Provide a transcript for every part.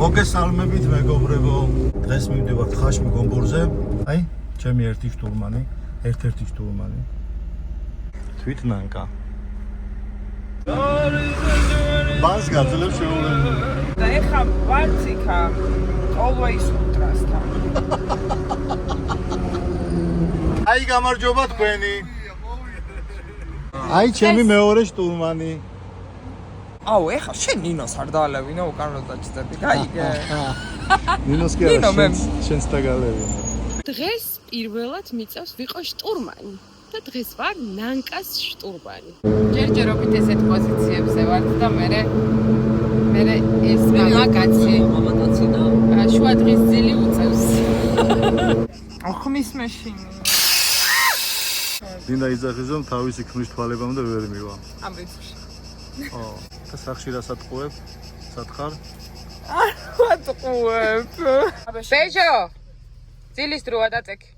მოგესალმებით მეგობრებო. დღეს მივდივართ ხაშმი გომბურზე. აი, ჩემი ერთი შტურმანი, ერთ-ერთი შტურმანი. თვით ნანკა. ბანს გაძლევს შეუძლებელი. და ეხა ვარც იქა always ultrasთან. აი გამარჯობა თქვენი. აი ჩემი მეორე შტურმანი. აუ ეხა შენ ნინოს არ დაალევინო უკანო დაჭდები. გაიგე. ნინოს კი არა, შენს დაგალევინო. დღეს პირველად მიწევს ვიყო შტურმანი და დღეს ვარ ნანკას შტურმანი. ჯერჯერობით ესეთ პოზიციებზე ვართ და მე ეს მამაკაცი და შუა დღის ძილი უწევს. ახმის მეშინი. დინდა იძახიზო თავისი ქმრის თვალებამდე ვერ მივა. ამ რიცხვში. ო, და სახში რასაც ყוהებ? სათხარ? არ ვატყუებ. ბეჟო ძილის დროა დაწექი.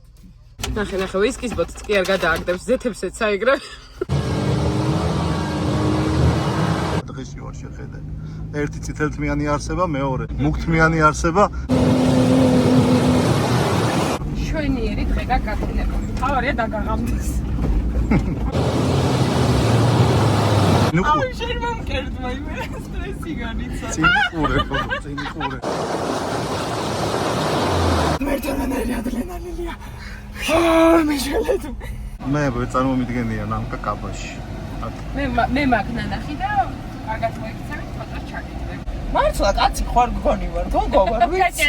ნახე, ვისკის ბოთლს კი არ გადააგდებს, ზეთებსაც საიგრე. დღეში ვარ შეხედე. ერთი წითელთმიანი არსება, მეორე მუქთმიანი არსება. შვენიერი დღე გაკეთდება. თავარია დაგაღამდეს. ნუ აუ შენ მომკერდმა იმე სტრესი განიცა. წინი ყურე. მერტონანელი ადრენალინია. აა მიშელეთუ. მე წარმომიდგენია ნამკა კაბაში. მე მაგ ნანახი და კარგად მოიქცევით ფოტოს ჩაგიდებ. მართლა კაცი ხარ გგონი ვარ, თონგო ვარ, ვიცი.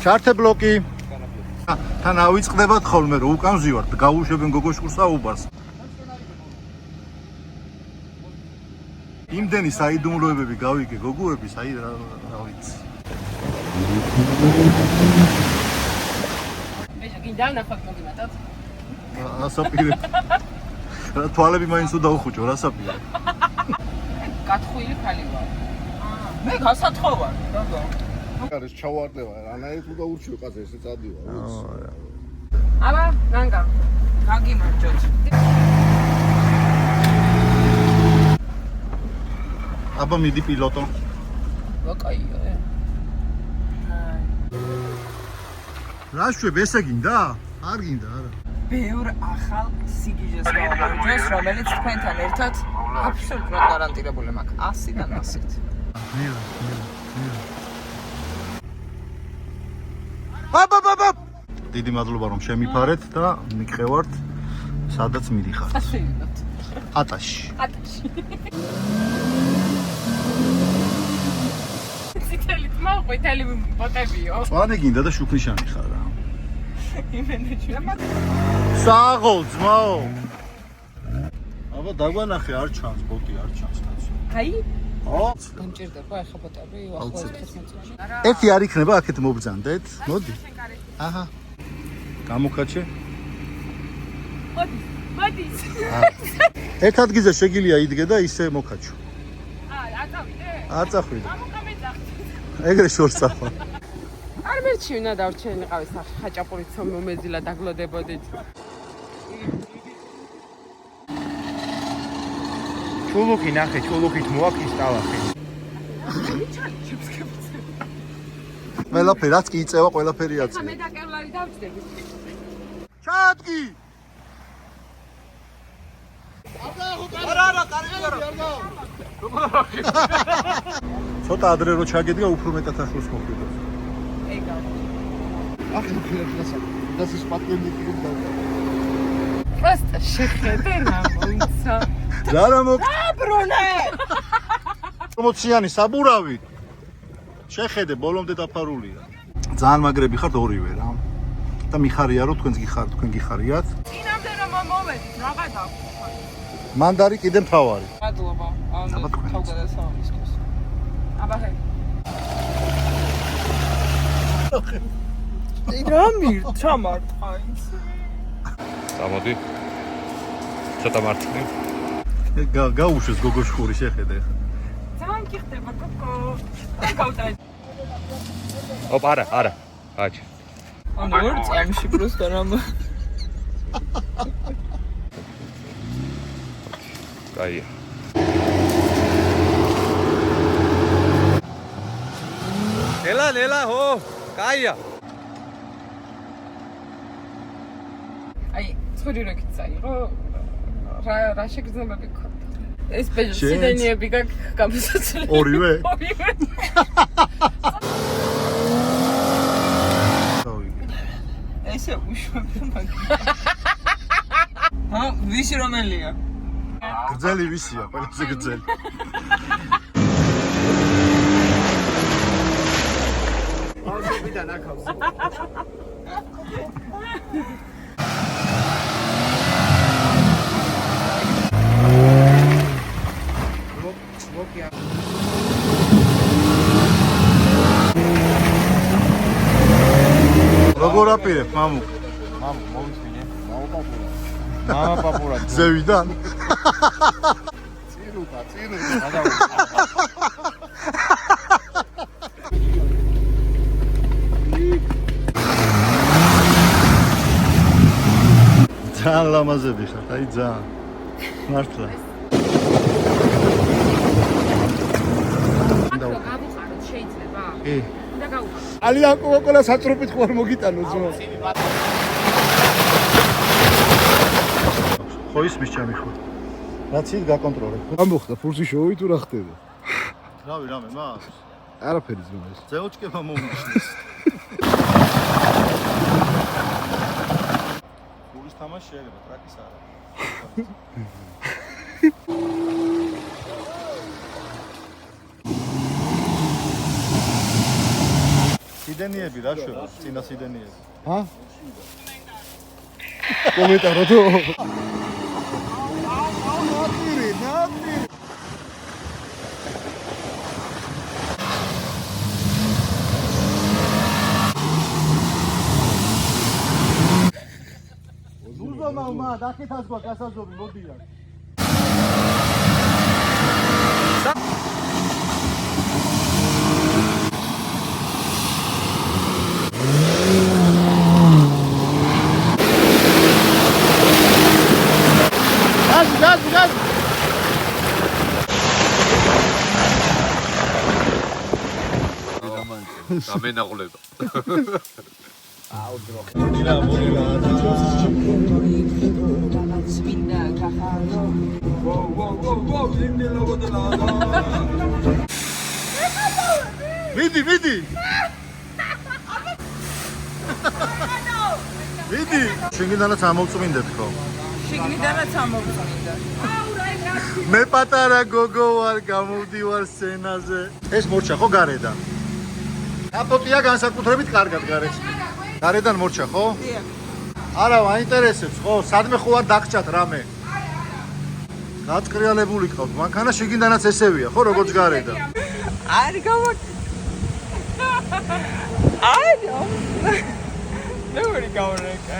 ჩართე ბლოკი. თან ავიწყდებათ ხოლმე რომ უკან ვზივართ, გავუშვებენ გოგოშკურს და უბარს. იმდენი საიდუმლოებები გავიგე გოგოების, აი რა ვიცი. ბეჟო გინდა ნახოთ მოგიმატოთ. ასაპირე. თვალები მაინც უნდა უხუჭო, რასაპირე. გათხვილი ხალი ვარ. მე გასათხო ვარ, დაგო. არის ჩავარდება, რანაირად უნდა ურჩიო კაცი ესე წადივა. აბა, ნანკა. გაგიმარჯოთ. აბა მიდი პილოტო. ვაკაიო. რა შვებ ესე გინდა? არ გინდა არა. ბევრ ახალ სიგიჟეს გავამარჯოს, რომელიც თქვენთან ერთად აბსოლუტურად გარანტირებული მაქვს 100-დან 100-ით. მირა. აბა. დიდი მადლობა რომ შემიფარეთ და მიგყევართ სადაც მიდიხართ. ასეინოთ. ატაში. ციტელი თმა ყვითელი ბოტებიო. წვანი გინდა და შუქნიშანი ხარ რა. იმენეჩი. საღოლ ძმაო. აბა დაგვანახე არ ჩანს ბოტი არ ჩანს კაცო. აი, ო, გამჭირდება ახლა ბოტები ახლა 15 წუთში. ერთი არ იქნება აქეთ მობრძანდეთ. მოდი. აჰა. გამოკაჩე. მოდი. ერთ ადგილზე შეგილია იდგე და ისე მოკაჩო. აწავიდე? არ წახვიდე. გამოკამეძახდი. ეგრე შორს წახვა. არ მერჩივნა დავრჩენიყავი ხაჭაპურით მომეძილა დაგლოდებოდით. ჩულუქი ნახე, ჩულუქით მოაქის ტალახი. ყველაფერი რაც კი იწევა, ყველაფერი აწევა. მე და კევლარი დავჭდები. ჩადგი. ცოტა ადრე რო ჩაგედგა, უფრო მეტად ახლოს მოხვიდოს. ეგა. ახლა ხერხასა. Das ist patentlich geworden. პროსტა შეხედე რა მოიცა. რა მოკ ბრუნე! პრომოციანი საბურავი. შეხედე, ბოლომდე დაფარულია. ძალიან მაგრები ხართ ორივე რა. და მიხარია რომ თქვენ გიხარიათ. წინამდე რომ მომოვედით, რაღა დაგვხარ. მანდარი კიდე მთავარი. მადლობა. აბა თქვენ. თავგადასავლის. აბა ჰე. რა მირჩამარტყა ის? წამოდი. ცოტა მარტივი. გაუშვეს გოგოშხური შეხედე. ძალიან გიხდება გოგო. აი გავტაი. ოპ, არა. აჩ. ანუ ორ წამში პროსტა რამ. კაია. ნელა, ჰო, კაია. აი, ცხვირი რო გიწაიღო, რა შეგრძნებები გქონდა? ეს სიდენიები გაქვს გამოსაცვლელი. ორივე? ორივე. ესე უშვები მაგ. ვისი რომელია? გრძელი ვისია, ყველაზე გრძელი. ბავშვობიდან აქავს. ლოკია. როგორ აპირებ, მამუ? მოვისმინე. მამა პაპურა. ზევიდან? წირუპა. ძალიან ლამაზები ხართ, აი ძალიან. მართლა. აქ რო გავუყაროთ შეიძლება? კი. და გავუყაროთ. ალიან კოკოლა სატრუპით ხوار მოგიტანო ძმა. ხო ისმის ჩემი ხო. რაც ის გაკონტროლებ. ამბოხდა ფურსი შოუი თუ რა ხდება? რავი, რამე მაქვს. არაფერი ძმა ეს. ზეოჭკება მომიშლის. ფურის თამაში შეიძლება, ტრაკის არა. სიდენიები რა შვება? წინა სიდენიები. ჰა? კომენტარო თუ? ზუზომალმა დაკეთას გვა გასაზობი მოდიან. გაზ. გამენაღლება. მიდი. მიდი. შეგინდანაც ამოვწმინდეთ ხო? შიგნიდანაც ამოვწმინდა. მე პატარა გოგო ვარ, გამოვდივარ სცენაზე. ეს მორჩა ხო გარედან? აფოტია განსაკუთრებით კარგად გარეთ. გარედან მორჩა ხო? დიახ. არა, მაინტერესებს ხო? სადმე ხო არ დაგჭათ რამე? გაწყრიალებული ყავთ, მანქანა შიგნიდანაც ესევია ხო, როგორც გარედან? არ გავაკ. არა. ნუ გავრეკა.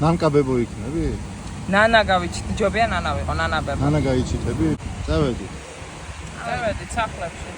ნანკაბებო იქნები? ნანა გავიჩით, ჯობია ნანა ვიყო, ნანა ბებო. ნანა გაიჩიტები? წავედი. წავედით სახლებში.